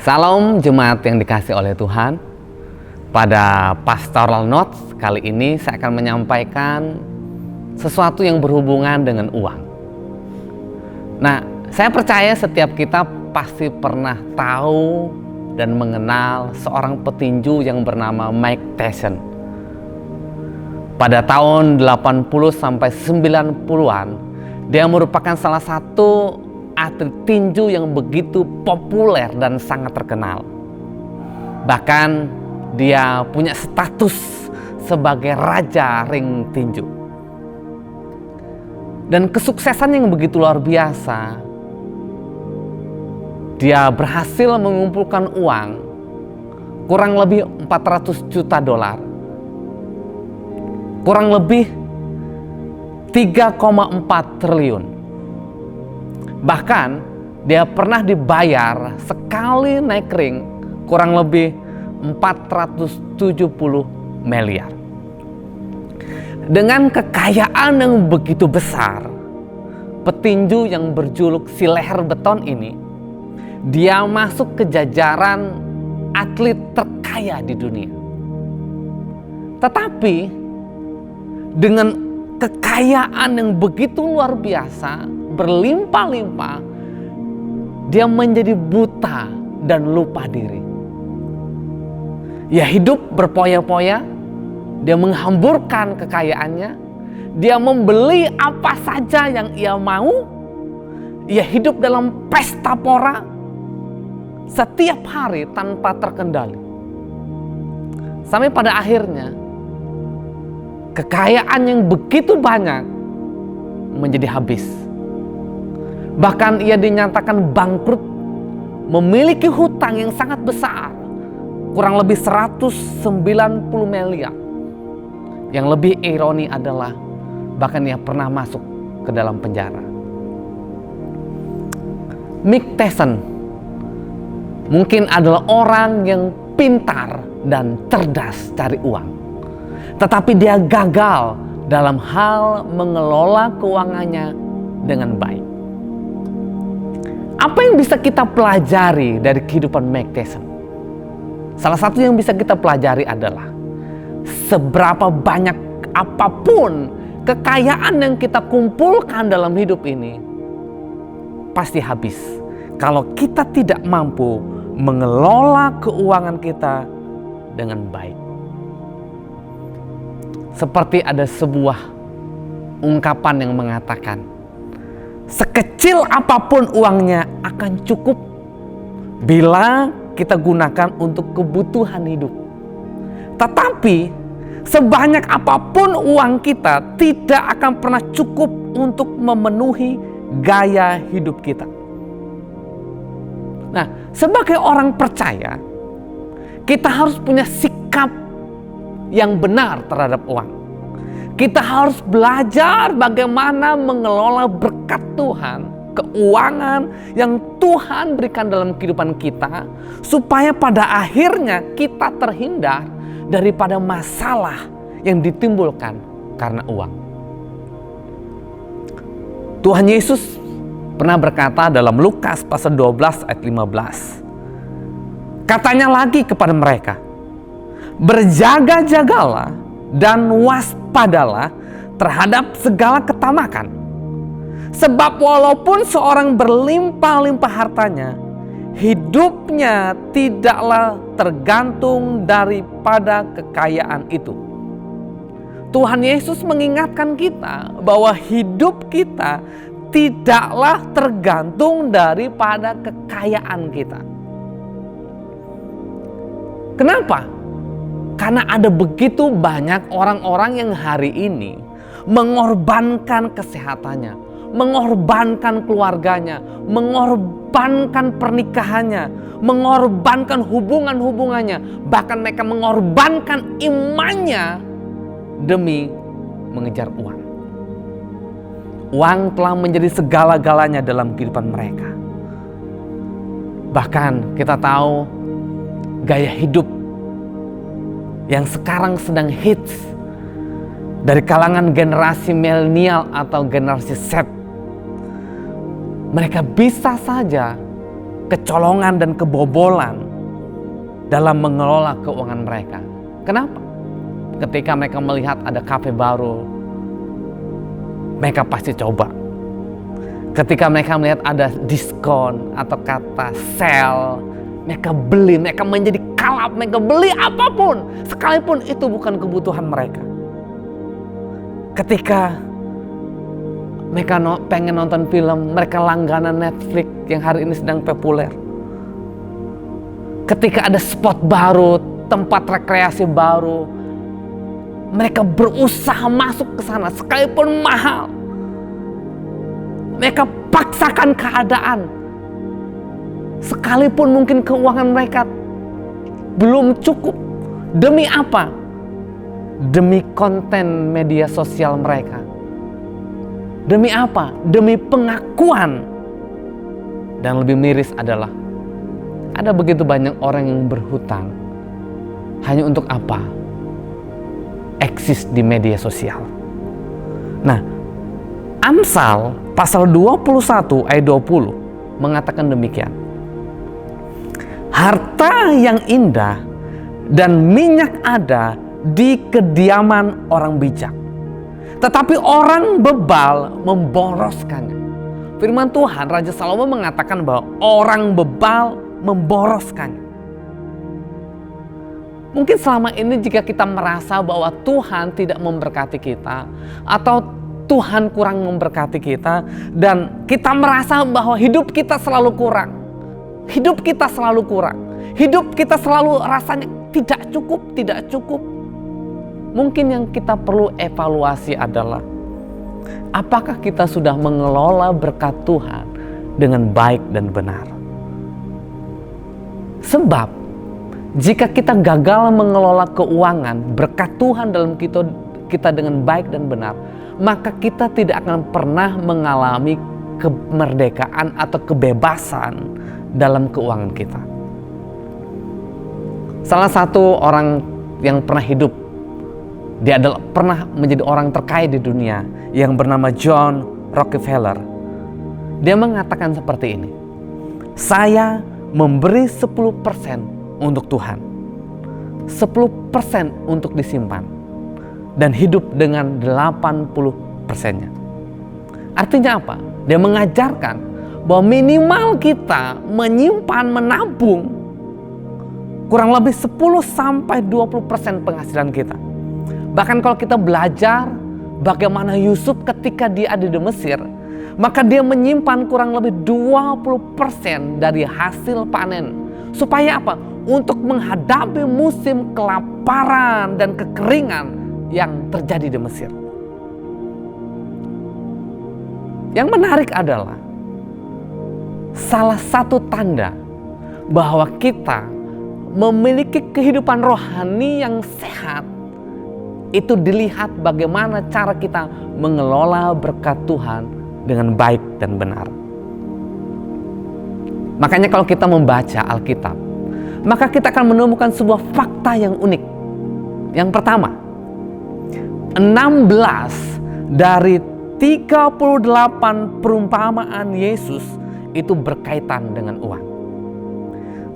Salam jemaat yang dikasihi oleh Tuhan. Pada Pastoral Notes kali ini saya akan menyampaikan sesuatu yang berhubungan dengan uang. Nah, saya percaya setiap kita pasti pernah tahu dan mengenal seorang petinju yang bernama Mike Tyson. Pada tahun 80 sampai 90-an, dia merupakan salah satu atlet tinju yang begitu populer dan sangat terkenal. Bahkan dia punya status sebagai raja ring tinju. Dan kesuksesan yang begitu luar biasa. Dia berhasil mengumpulkan uang kurang lebih 400 juta dolar. Kurang lebih 3,4 triliun. Bahkan dia pernah dibayar sekali naik ring kurang lebih 470 miliar. Dengan kekayaan yang begitu besar, petinju yang berjuluk si leher beton ini, dia masuk ke jajaran atlet terkaya di dunia. Tetapi dengan kekayaan yang begitu luar biasa, berlimpah-limpah, dia menjadi buta dan lupa diri. Ia hidup berpoya-poya, dia menghamburkan kekayaannya, dia membeli apa saja yang ia mau, ia hidup dalam pesta pora setiap hari tanpa terkendali. Sampai pada akhirnya, kekayaan yang begitu banyak menjadi habis. Bahkan ia dinyatakan bangkrut, memiliki hutang yang sangat besar, kurang lebih 190 miliar. Yang lebih ironi adalah bahkan ia pernah masuk ke dalam penjara. Mike Tyson mungkin adalah orang yang pintar dan cerdas cari uang, tetapi dia gagal dalam hal mengelola keuangannya dengan baik. Apa yang bisa kita pelajari dari kehidupan Mike Tyson? Salah satu yang bisa kita pelajari adalah seberapa banyak apapun kekayaan yang kita kumpulkan dalam hidup ini pasti habis kalau kita tidak mampu mengelola keuangan kita dengan baik. Seperti ada sebuah ungkapan yang mengatakan, sekecil apapun uangnya akan cukup bila kita gunakan untuk kebutuhan hidup. Tetapi sebanyak apapun uang kita tidak akan pernah cukup untuk memenuhi gaya hidup kita. Nah, sebagai orang percaya, kita harus punya sikap yang benar terhadap uang. Kita harus belajar bagaimana mengelola berkat Tuhan, keuangan yang Tuhan berikan dalam kehidupan kita, supaya pada akhirnya kita terhindar daripada masalah yang ditimbulkan karena uang. Tuhan Yesus pernah berkata dalam Lukas pasal 12 ayat 15. Katanya lagi kepada mereka, berjaga-jagalah dan waspadalah terhadap segala ketamakan. Sebab walaupun seorang berlimpah-limpah hartanya, hidupnya tidaklah tergantung daripada kekayaan itu. Tuhan Yesus mengingatkan kita bahwa hidup kita tidaklah tergantung daripada kekayaan kita. Kenapa? Karena ada begitu banyak orang-orang yang hari ini mengorbankan kesehatannya, mengorbankan keluarganya, mengorbankan pernikahannya, mengorbankan hubungan-hubungannya, bahkan mereka mengorbankan imannya demi mengejar uang. Uang telah menjadi segala-galanya dalam kehidupan mereka. Bahkan kita tahu gaya hidup yang sekarang sedang hits dari kalangan generasi milenial atau generasi Z. Mereka bisa saja kecolongan dan kebobolan dalam mengelola keuangan mereka. Kenapa? Ketika mereka melihat ada kafe baru, mereka pasti coba. Ketika mereka melihat ada diskon atau kata sale, mereka beli, mereka menjadi kalap, mereka beli apapun, sekalipun itu bukan kebutuhan mereka. Ketika mereka pengen nonton film, mereka langganan Netflix yang hari ini sedang populer. Ketika ada spot baru, tempat rekreasi baru, mereka berusaha masuk ke sana sekalipun mahal. Mereka paksakan keadaan. Sekalipun mungkin keuangan mereka belum cukup. Demi apa? Demi konten media sosial mereka. Demi apa? Demi pengakuan. Dan lebih miris adalah ada begitu banyak orang yang berhutang hanya untuk apa? Eksis di media sosial. Nah, Amsal pasal 21 ayat 20 mengatakan demikian. Harta yang indah dan minyak ada di kediaman orang bijak, tetapi orang bebal memboroskannya. Firman Tuhan, Raja Salomo mengatakan bahwa orang bebal memboroskannya. Mungkin selama ini jika kita merasa bahwa Tuhan tidak memberkati kita, atau Tuhan kurang memberkati kita, dan kita merasa bahwa hidup kita selalu kurang. Hidup kita selalu kurang. Hidup kita selalu rasanya tidak cukup. Mungkin yang kita perlu evaluasi adalah apakah kita sudah mengelola berkat Tuhan dengan baik dan benar. Sebab jika kita gagal mengelola keuangan berkat Tuhan dalam kita dengan baik dan benar, maka kita tidak akan pernah mengalami kemerdekaan atau kebebasan dalam keuangan kita. Salah satu orang yang pernah hidup, dia adalah pernah menjadi orang terkaya di dunia, yang bernama John Rockefeller. Dia mengatakan seperti ini, saya memberi 10% untuk Tuhan, 10% untuk disimpan, dan hidup dengan 80%-nya. Artinya apa? Dia mengajarkan bahwa minimal kita menyimpan, menabung kurang lebih 10-20% penghasilan kita. Bahkan kalau kita belajar bagaimana Yusuf ketika dia ada di Mesir, maka dia menyimpan kurang lebih 20% dari hasil panen. Supaya apa? Untuk menghadapi musim kelaparan dan kekeringan yang terjadi di Mesir. Yang menarik adalah salah satu tanda bahwa kita memiliki kehidupan rohani yang sehat itu dilihat bagaimana cara kita mengelola berkat Tuhan dengan baik dan benar. Makanya kalau kita membaca Alkitab, maka kita akan menemukan sebuah fakta yang unik. Yang pertama, 16 dari 38 perumpamaan Yesus itu berkaitan dengan uang.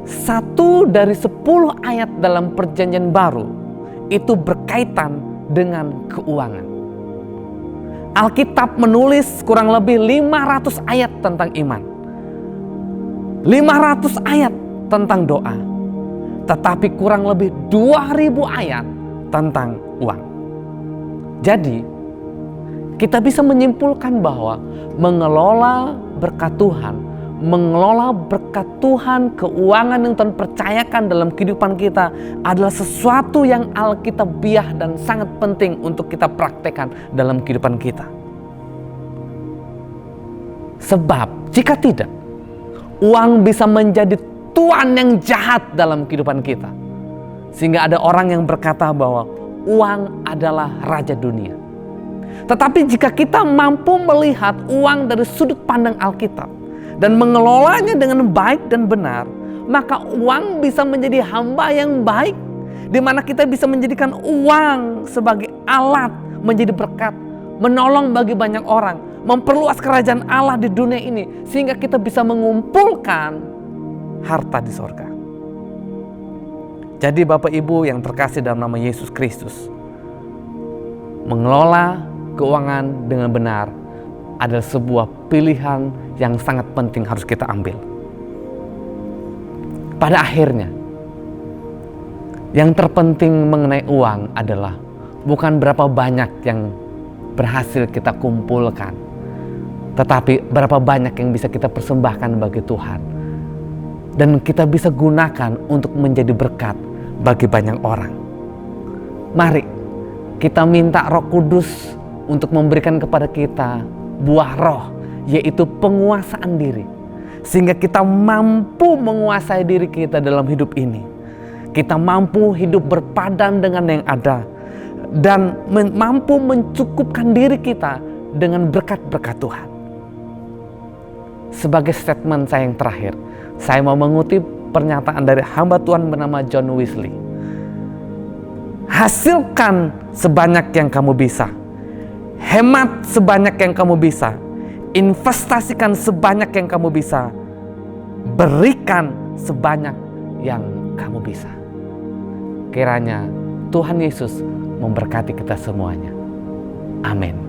1 dari 10 ayat dalam Perjanjian Baru itu berkaitan dengan keuangan. Alkitab menulis kurang lebih 500 ayat tentang iman, 500 ayat tentang doa, tetapi kurang lebih 2000 ayat tentang uang. Jadi, kita bisa menyimpulkan bahwa mengelola berkat Tuhan, mengelola berkat Tuhan, keuangan yang Tuhan percayakan dalam kehidupan kita adalah sesuatu yang alkitabiah dan sangat penting untuk kita praktekkan dalam kehidupan kita. Sebab jika tidak, uang bisa menjadi tuan yang jahat dalam kehidupan kita. Sehingga ada orang yang berkata bahwa uang adalah raja dunia. Tetapi jika kita mampu melihat uang dari sudut pandang Alkitab dan mengelolanya dengan baik dan benar, maka uang bisa menjadi hamba yang baik, di mana kita bisa menjadikan uang sebagai alat menjadi berkat, menolong bagi banyak orang, memperluas kerajaan Allah di dunia ini, sehingga kita bisa mengumpulkan harta di sorga. Jadi Bapak Ibu yang terkasih dalam nama Yesus Kristus, mengelola keuangan dengan benar adalah sebuah pilihan yang sangat penting harus kita ambil. Pada akhirnya, yang terpenting mengenai uang adalah bukan berapa banyak yang berhasil kita kumpulkan, tetapi berapa banyak yang bisa kita persembahkan bagi Tuhan. Dan kita bisa gunakan untuk menjadi berkat bagi banyak orang. Mari kita minta Roh Kudus untuk memberikan kepada kita buah roh, yaitu penguasaan diri. Sehingga kita mampu menguasai diri kita dalam hidup ini. Kita mampu hidup berpadan dengan yang ada. Dan mampu mencukupkan diri kita dengan berkat-berkat Tuhan. Sebagai statement saya yang terakhir, saya mau mengutip pernyataan dari hamba Tuhan bernama John Wesley. Hasilkan sebanyak yang kamu bisa. Hemat sebanyak yang kamu bisa. Investasikan sebanyak yang kamu bisa. Berikan sebanyak yang kamu bisa. Kiranya Tuhan Yesus memberkati kita semuanya. Amin.